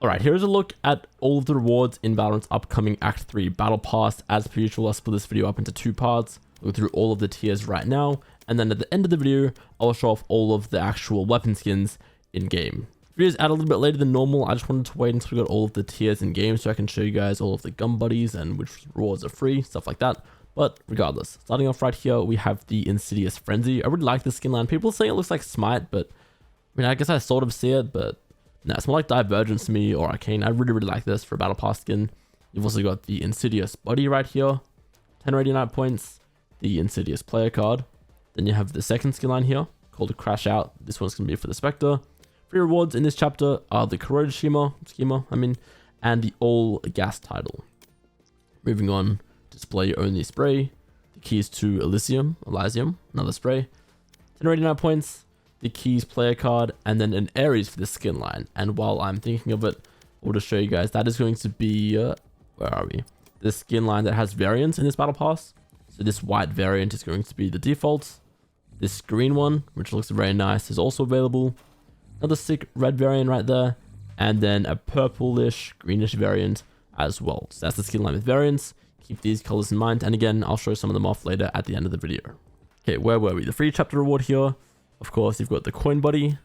Alright, here's a look at all of the rewards in Valorant's upcoming Act 3 Battle Pass. As per usual, I'll split this video up into two parts. I'll go through all of the tiers right now, and then at the end of the video, I'll show off all of the actual weapon skins in-game. Video's out a little bit later than normal. I just wanted to wait until we got all of the tiers in-game so I can show you guys all of the gun buddies and which rewards are free, stuff like that. But regardless, starting off right here, we have the Insidious Frenzy. I really like this skin line. People say it looks like Smite, but I mean, I guess I sort of see it, but no, it's more like Divergence to me or Arcane. I really like this for a Battle Pass skin. You've also got the Insidious body right here, 1089 points, the Insidious player card. Then you have the second skin line here called Crash Out. This one's going to be for the Spectre. Free rewards in this chapter are the Corroded Schema, and the All Gas title. Moving on, display only spray, the keys to Elysium, another spray, 1089 points, the keys player card, and then an Ares for the skin line. And while I'm thinking of it, I'll just show you guys that is going to be, where are we? The skin line that has variants in this battle pass. So this white variant is going to be the default. This green one, which looks very nice, is also available. Another sick red variant right there, and then a purplish, greenish variant as well. So that's the skin line with variants. Keep these colors in mind, and again, I'll show some of them off later at the end of the video. Okay, where were we? The free chapter reward here. Of course, you've got the coin buddy.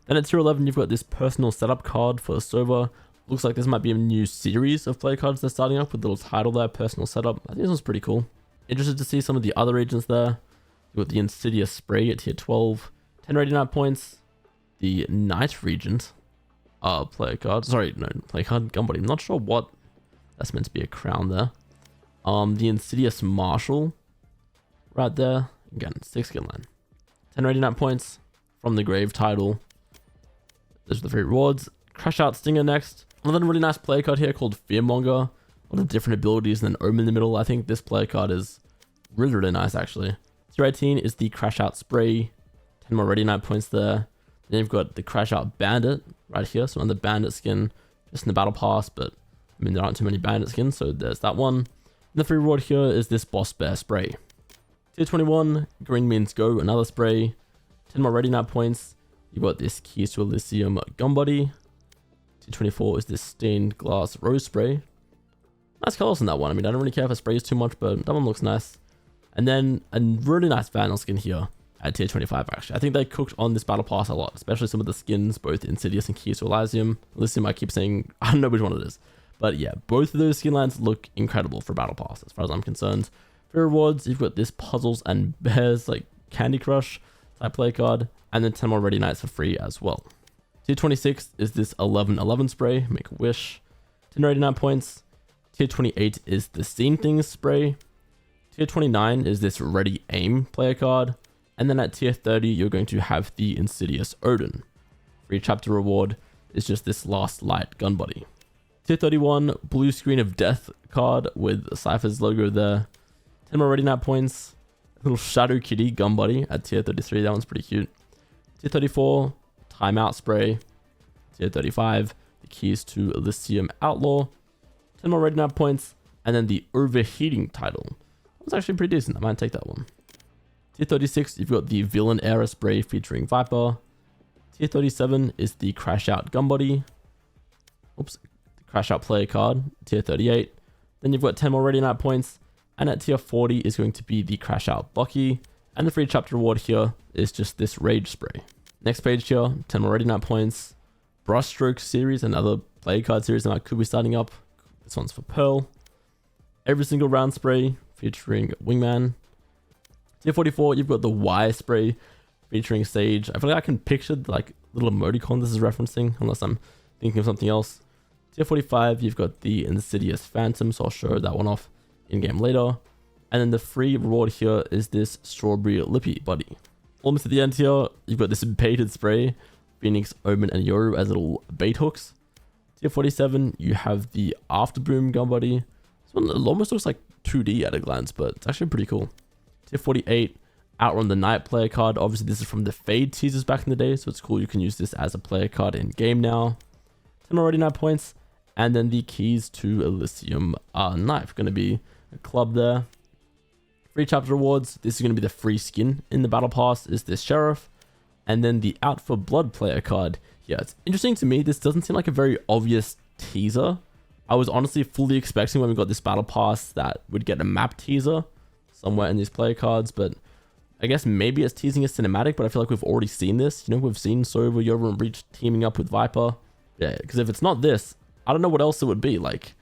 Then at tier 11, you've got this personal setup card for the server. Looks like this might be a new series of player cards they're starting up with the little title there, personal setup. I think this one's pretty cool. Interested to see some of the other agents there. You've got the Insidious spray at tier 12, 1089 points. The Night Regent player card. Sorry, no, player card, gun buddy. I'm not sure what that's meant to be a crown there. The Insidious Marshal right there. Again, 6 skin line. 1089 points from the Grave title. Those are the free rewards. Crash Out Stinger next. Another really nice player card here called Fearmonger. A lot of different abilities and then Omen in the middle. I think this player card is really nice actually. Tier 18 is the Crash Out Spray. 10 more ready night points there. Then you've got the Crash Out Bandit right here. So another bandit skin just in the battle pass, but I mean there aren't too many bandit skins, so there's that one. And the free reward here is this Boss Bear spray. Tier 21, green means go, another spray. 10 more ready night points. You've got this Keys to Elysium gun buddy. Tier 24 is this stained glass rose spray. Nice colors on that one. I mean, I don't really care if it sprays too much, but that one looks nice. And then a really nice Vandal skin here at tier 25 actually. I think they cooked on this battle pass a lot, especially some of the skins, both Insidious and Keys to Elysium. Elysium, I keep saying, I don't know which one it is. But yeah, both of those skin lines look incredible for battle pass as far as I'm concerned. For rewards, you've got this Puzzles and Bears, like Candy Crush type play card, and then 10 more ready nights for free as well. Tier 26 is this 1111 spray, make a wish. 1089 points. Tier 28 is the Seen Things spray. Tier 29 is this Ready Aim player card. And then at tier 30, you're going to have the Insidious Odin. Free chapter reward is just this Last Light gun buddy. Tier 31, Blue Screen of Death card with Cypher's logo there. 10 more ready night points. A little Shadow Kitty gun buddy at tier 33. That one's pretty cute. Tier 34, Timeout spray. Tier 35, the Keys to Elysium Outlaw. 10 more ready night points. And then the Overheating title. That was actually pretty decent. I might take that one. Tier 36, you've got the Villain Era spray featuring Viper. Tier 37 is the Crash Out gun buddy. Oops, the Crash Out player card. Tier 38. Then you've got 10 more ready night points. And at tier 40 is going to be the Crash Out Bucky. And the free chapter reward here is just this Rage spray. Next page here, 10 more ready night points. Brushstroke series, another play card series that I could be starting up. This one's for Pearl. Every single round spray featuring Wingman. Tier 44, you've got the Y spray featuring Sage. I feel like I can picture like little emoticon this is referencing, unless I'm thinking of something else. Tier 45, you've got the Insidious Phantom, so I'll show that one off in-game later. And then the free reward here is this Strawberry Lippy buddy. Almost at the end here, you've got this baited spray, Phoenix, Omen, and Yoru as little bait hooks. Tier 47, you have the Afterboom gun buddy. This one almost looks like 2D at a glance, but it's actually pretty cool. Tier 48, Outrun the Night player card. Obviously, this is from the Fade teasers back in the day, so it's cool. You can use this as a player card in game now. 10 already 9 points. And then the Keys to Elysium knife. Going to be a club there. Free chapter rewards. This is going to be the free skin in the battle pass. Is this Sheriff. And then the Out for Blood player card Yeah, it's interesting to me. This doesn't seem like a very obvious teaser. I was honestly fully expecting when we got this battle pass that we'd get a map teaser somewhere in these player cards, but I guess maybe it's teasing a cinematic, but I feel like we've already seen this. You know, we've seen Sova, Yoru, and Breach teaming up with Viper. Yeah, because if it's not this, I don't know what else it would be. Like,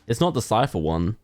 it's not the Cypher one.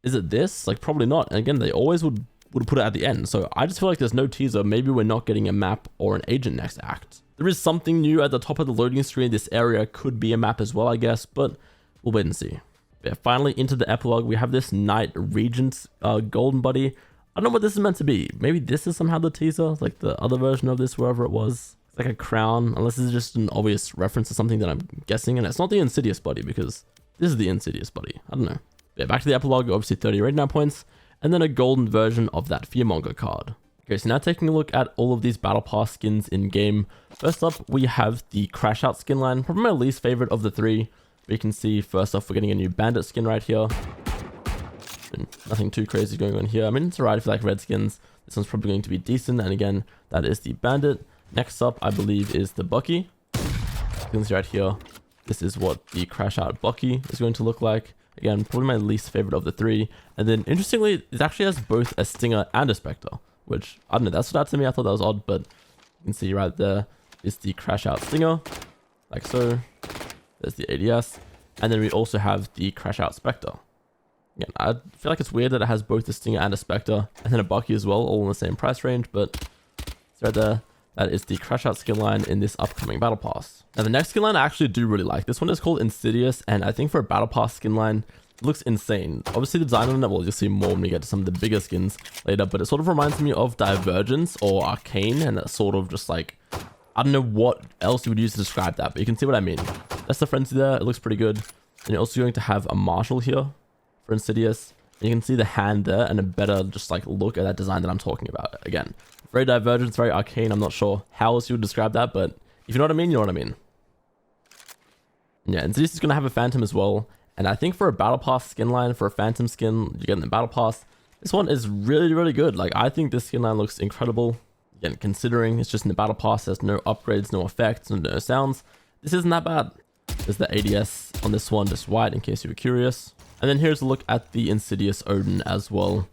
Is it this? Like, probably not. And again, they always would put it at the end. So I just feel like there's no teaser. Maybe we're not getting a map or an agent next act. There is something new at the top of the loading screen. This area could be a map as well, I guess, but we'll wait and see. Yeah, finally into the epilogue, we have this Knight Regent golden buddy. I don't know what this is meant to be. Maybe this is somehow the teaser, like the other version of this, wherever it was. It's like a crown, unless this is just an obvious reference to something that I'm guessing. And it's not the Insidious buddy, because this is the Insidious buddy. I don't know. Yeah, back to the epilogue, obviously 30 raid now points, and then a golden version of that Fearmonger card. Okay, so now taking a look at all of these battle pass skins in game. First up, we have the Crash Out skin line, probably my least favorite of the three. But you can see first off, we're getting a new Bandit skin right here. And nothing too crazy going on here. I mean, it's alright if you like red skins. This one's probably going to be decent. And again, that is the Bandit. Next up, I believe, is the Bucky. You can see right here, this is what the Crash Out Bucky is going to look like. Again, probably my least favorite of the three. And then interestingly, it actually has both a Stinger and a Spectre, which I don't know, that stood out to me. I thought that was odd, but you can see right there is the Crash Out Stinger, like so. There's the ADS, and then we also have the Crash Out Spectre. Again, I feel like it's weird that it has both a Stinger and a Spectre, and then a Bucky as well, all in the same price range, but it's right there. That is the Crash Out skin line in this upcoming battle pass. Now the next skin line I actually do really like. This one is called Insidious, and I think for a battle pass skin line, it looks insane. Obviously the design on it, well, you'll see more when we get to some of the bigger skins later, but it sort of reminds me of Divergence or Arcane, and that's sort of just like, I don't know what else you would use to describe that, but you can see what I mean. That's the frenzy there. It looks pretty good. And you're also going to have a Marshal here for Insidious. And you can see the hand there and a better just like look at that design that I'm talking about. Again, very Divergent, very Arcane. I'm not sure how else you would describe that, but if you know what I mean, you know what I mean. Yeah, Insidious is going to have a Phantom as well. And I think for a Battle Pass skin line, for a Phantom skin, you get in the Battle Pass, this one is really, really good. Like, I think this skin line looks incredible. Again, considering it's just in the Battle Pass, there's no upgrades, no effects, no sounds. This isn't that bad. There's the ADS on this one, just white in case you were curious. And then here's a look at the Insidious Odin as well.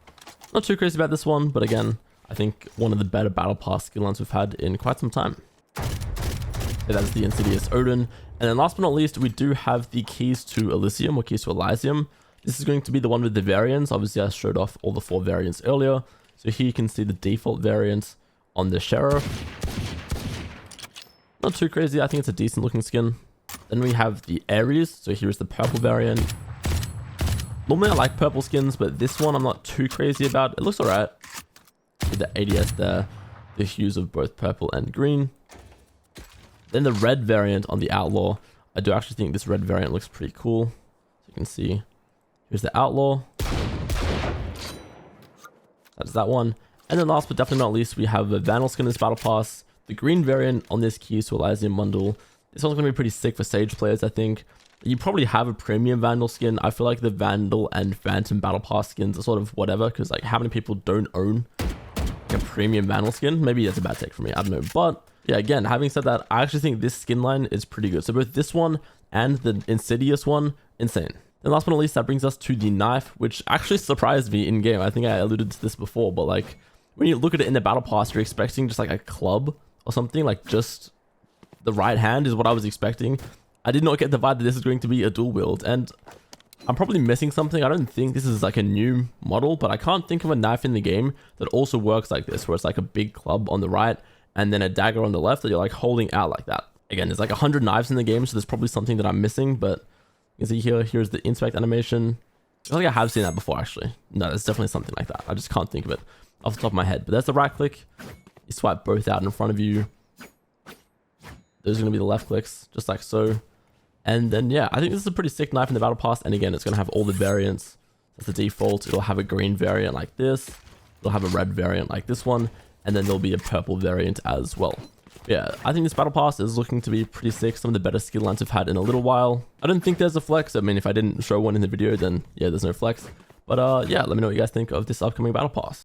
Not too crazy about this one, but again, I think one of the better Battle Pass skin lines we've had in quite some time. So that's the Insidious Odin. And then last but not least, we do have the keys to Elysium or keys to Elysium. This is going to be the one with the variants. Obviously, I showed off all the 4 variants earlier. So here you can see the default variant on the Sheriff. Not too crazy. I think it's a decent looking skin. Then we have the Ares. So here's the purple variant. Normally I like purple skins, but this one I'm not too crazy about. It looks alright. With the ADS there. The hues of both purple and green. Then the red variant on the Outlaw. I do actually think this red variant looks pretty cool. So you can see. Here's the Outlaw. That's that one. And then last but definitely not least, we have the Vandal skin in this Battle Pass. The green variant on this Keys to Elysium bundle. This one's going to be pretty sick for Sage players, I think. You probably have a premium Vandal skin. I feel like the Vandal and Phantom Battle Pass skins are sort of whatever, because like how many people don't own like a premium Vandal skin? Maybe that's a bad take for me. I don't know. But yeah, again, having said that, I actually think this skin line is pretty good. So both this one and the Insidious one, insane. And last but not least, that brings us to the knife, which actually surprised me in game. I think I alluded to this before, but like when you look at it in the Battle Pass, you're expecting just like a club or something, like just the right hand is what I was expecting. I did not get the vibe that this is going to be a dual wield, and I'm probably missing something. I don't think this is like a new model, but I can't think of a knife in the game that also works like this, where it's like a big club on the right and then a dagger on the left that you're like holding out like that. Again, there's like 100 knives in the game, so there's probably something that I'm missing, but you can see here's the inspect animation. I think I have seen that before, actually. No, there's definitely something like that. I just can't think of it off the top of my head, but there's the right click. You swipe both out in front of you. Those are going to be the left clicks, just like so. And then, yeah, I think this is a pretty sick knife in the Battle Pass. And again, it's going to have all the variants. That's the default. It'll have a green variant like this. It'll have a red variant like this one. And then there'll be a purple variant as well. Yeah, I think this Battle Pass is looking to be pretty sick. Some of the better skill lines we've had in a little while. I don't think there's a flex. I mean, if I didn't show one in the video, then yeah, there's no flex. But yeah, let me know what you guys think of this upcoming Battle Pass.